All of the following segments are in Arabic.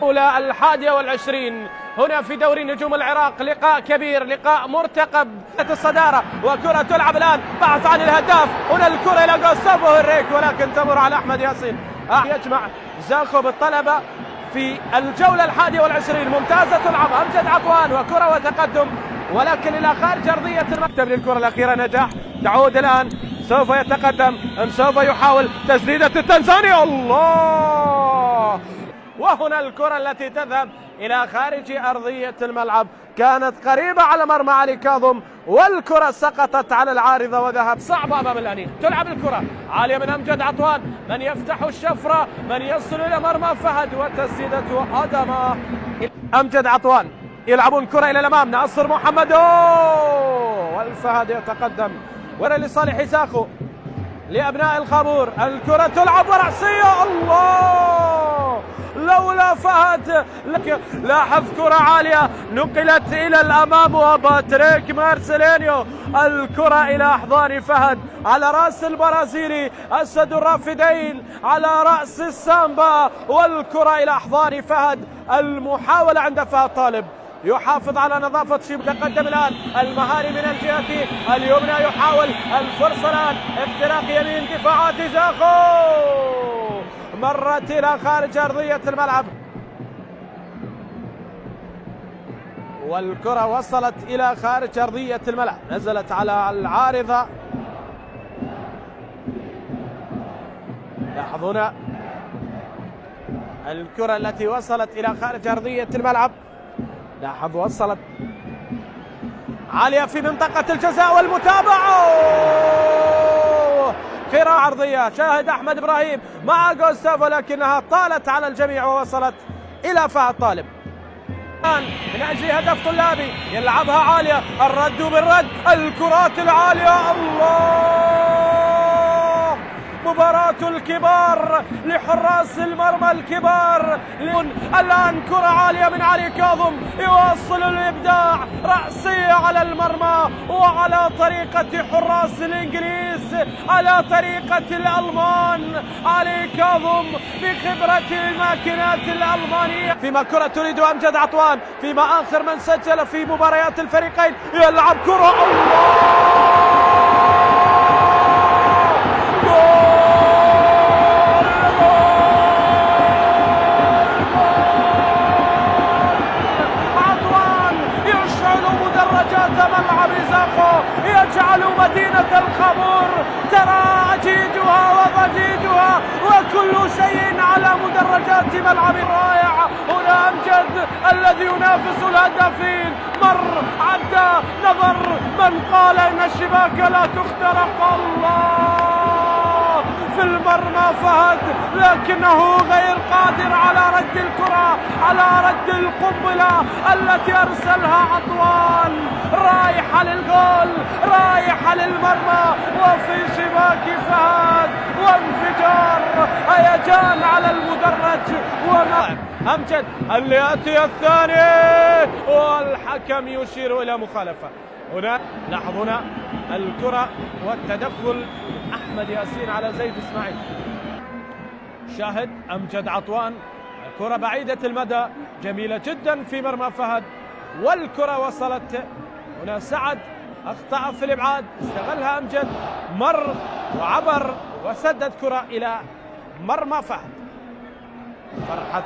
أولى 21 هنا في دوري نجوم العراق. لقاء كبير، لقاء مرتقب. الصدارة وكرة تلعب الآن، بحث عن الهداف. هنا الكرة إلى جوستافو هنريك ولكن تمر على أحمد ياسين. يجمع زاخو بالطلبة في الجولة 21. ممتازة تلعب أمجد عطوان وكرة وتقدم ولكن إلى خارج أرضية المكتب. للكرة الأخيرة نجاح، تعود الآن، سوف يتقدم، سوف يحاول تسديدة التنزاني. الله! وهنا الكرة التي تذهب إلى خارج أرضية الملعب، كانت قريبة على مرمى علي كاظم والكرة سقطت على العارضة وذهب. صعبة أمام الأنين، تلعب الكرة عالية من أمجد عطوان، من يفتح الشفرة، من يصل إلى مرمى فهد وتسديدة أدمة. أمجد عطوان يلعبون كرة إلى الأمام، ناصر محمد والفهد يتقدم ورا لصالح زاخو لأبناء الخابور. الكرة تلعب ورأسية، الله! لولا فهد. لاحظ كرة عالية نقلت إلى الأمام وباتريك مارسيلينيو. الكرة إلى أحضان فهد على رأس البرازيلي أسد الرافدين، على رأس السامبا، والكرة إلى أحضان فهد. المحاولة عند فهد طالب يحافظ على نظافة شيب. تقدم الآن المهاري من الجهة اليمنى، يحاول الفرصة الآن، اختراق يمين دفاعات زاخو، مرت إلى خارج أرضية الملعب والكرة وصلت إلى خارج أرضية الملعب، نزلت على العارضة. لاحظونا الكرة التي وصلت إلى خارج أرضية الملعب، لاحظ وصلت عالية في منطقة الجزاء والمتابعة. كرة عرضية، شاهد أحمد إبراهيم مع جوستافو لكنها طالت على الجميع ووصلت إلى فهد طالب. من أجل هدف طلابي يلعبها عالية، الرد بالرد، الكرات العالية، الله! مباراة الكبار لحراس المرمى الكبار. الآن كرة عالية من علي كاظم يواصل الإبداع، رأسية على المرمى وعلى طريقة حراس الإنجليز، على طريقة الألمان. علي كاظم بخبرة الماكينات الألمانية. فيما كرة تريد أمجد عطوان، فيما آخر من سجل في مباريات الفريقين يلعب كرة، الله! ملعب زاخو يجعل مدينة الخابور ترى عجيجها وضجيجها وكل شيء على مدرجات ملعب رائع. هنا أمجد الذي ينافس الهدافين، مر، عدى، نظر، من قال إن الشباك لا تخترق، الله! في المرمى فهد لكنه غير قادر على رد الكرة، على رد القنبلة التي أرسلها عطوان، رايحة للجول، رايحة للمرمى وفي شباك فهد، وانفجار هيجان على المدرج. أمجد اللي يأتي الثاني والحكم يشير إلى مخالفة. هنا لاحظونا الكرة والتدخل أحمد ياسين على زيد إسماعيل. شاهد أمجد عطوان، كرة بعيدة المدى جميلة جدا في مرمى فهد والكرة وصلت. هنا سعد أخطأ في الإبعاد، استغلها أمجد، مر وعبر وسدد كرة إلى مرمى فهد. فرحة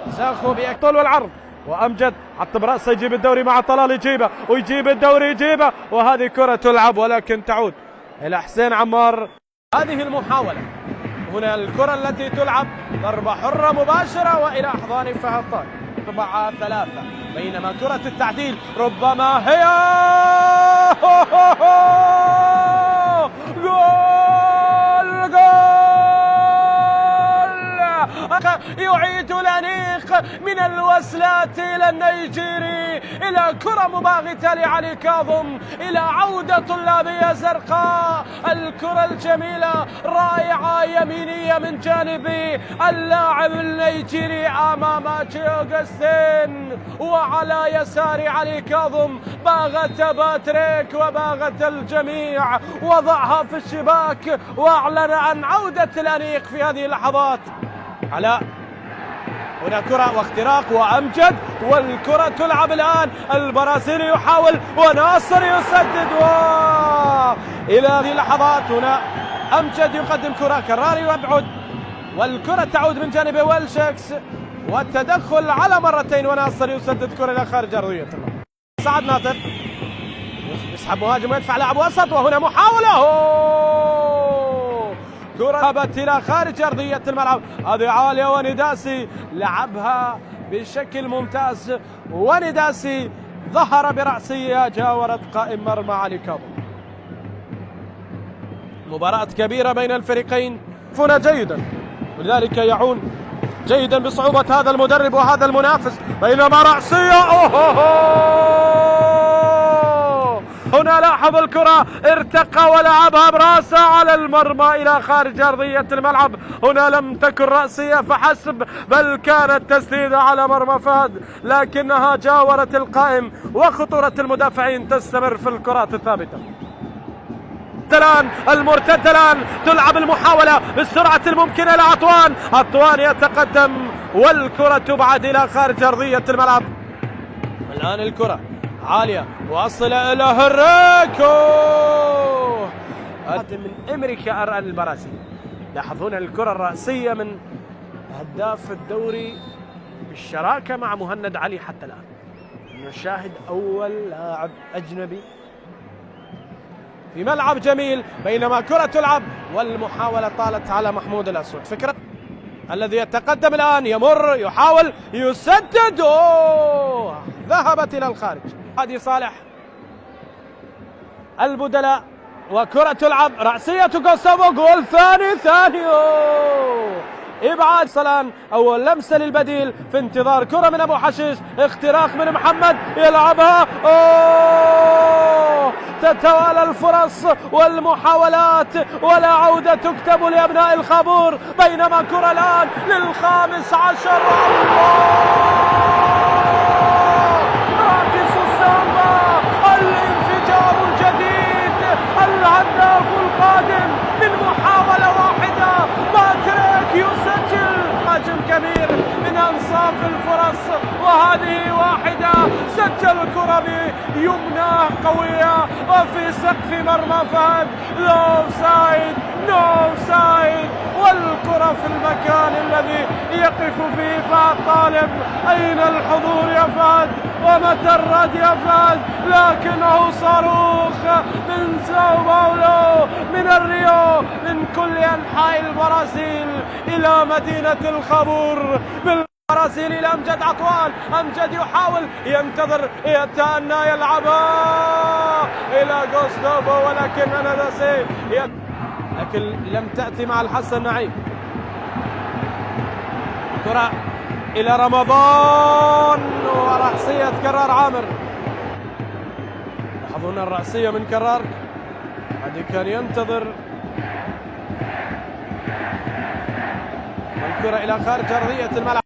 زاخو بيقتل العرض، وأمجد حتى برأسه يجيب الدوري مع طلال، يجيبه ويجيب الدوري يجيبه، وهذه كرة تلعب ولكن تعود إلى حسين عمار. هذه المحاولة، هنا الكرة التي تلعب ضربة حرة مباشرة وإلى أحضان فهد طالب. 4-3 بينما كرة التعديل ربما هي جول، جول! يعيد الأنيق فريق من الوسلات إلى النيجيري، إلى كرة مباغتة لعلي كاظم، إلى عودة طلابية زرقاء. الكرة الجميلة رائعة يمينية من جانب اللاعب النيجيري أمام أوغستين، وعلى يسار علي كاظم باغت باتريك وباغت الجميع، وضعها في الشباك واعلن عن عودة الأنيق في هذه اللحظات. علاء، هنا كرة واختراق وأمجد، والكرة تلعب الآن. البرازيلي يحاول وناصر يسدد، إلى هذه اللحظات هنا أمجد يقدم كرة، كراري يبعد، والكرة تعود من جانب ويلشكس، والتدخل على مرتين، وناصر يسدد كرة إلى خارج أرضية الملعب. سعد ناطق يسحب مهاجم ويدفع لاعب وسط، وهنا محاولة، كرة ذهبت إلى خارج أرضية الملعب. هذه عالية، ونداسي لعبها بشكل ممتاز، ونداسي ظهر برأسية جاورت قائم مرمى علي كاظم. مباراة كبيرة بين الفريقين، فنا جيدا، ولذلك يعون جيدا بصعوبة هذا المدرب وهذا المنافس. بينما رأسية، هنا لاحظ الكرة ارتقى ولعبها براسه على المرمى إلى خارج أرضية الملعب. هنا لم تكن رأسية فحسب، بل كانت تسديدة على مرمى فهد، لكنها جاورت القائم، وخطورة المدافعين تستمر في الكرات الثابتة. الان المرتد، الان تلعب المحاولة بالسرعة الممكنة لعطوان، عطوان يتقدم والكرة تبعد إلى خارج أرضية الملعب. الآن الكرة عالية واصلة إلى هريكو من إمريكا أرى البرازيل. لاحظون الكرة الرأسية من هداف الدوري بالشراكة مع مهند علي. حتى الآن نشاهد أول لاعب أجنبي في ملعب جميل، بينما كرة تلعب والمحاولة طالت على محمود الأسود. فكرة الذي يتقدم الآن، يمر يحاول يسدد، ذهبت إلى الخارج. هادي صالح البدلاء، وكرة تلعب رأسية جوستافو، جول ثاني إبعاد صلان، أول لمسة للبديل في انتظار كرة من أبو حشيش، اختراق من محمد يلعبها، تتوالى الفرص والمحاولات ولا عودة تكتب لأبناء الخابور. بينما كرة الآن للخامس عشر، راكس السامبا، الانفجار الجديد، الهداف القادم من محاولة واحدة، باتريك يسجل. هاجم كبير من أنصاف الفرص، وهذه واحدة، سجل الكرة بيمنى قوية وفي سقف مرمى فهد. نو سايد، والكرة في المكان الذي يقف فيه فهد طالب. أين الحضور يا فهد؟ ومتى الرد يا فهد؟ لكنه صاروخ من ساو باولو، من الريو، من كل أنحاء البرازيل إلى مدينة الخابور. بالبرازيل إلى أمجد عطوان، أمجد يحاول، ينتظر، يتأنى، يلعبها إلى جوستافو، ولكن نداسي، لكن لم تأتي مع الحسن نعيم. كرة إلى رمضان، ورأسية كرار عامر. لاحظون الرأسية من كرار، هذه كان ينتظر، والكرة إلى خارج أرضية الملعب.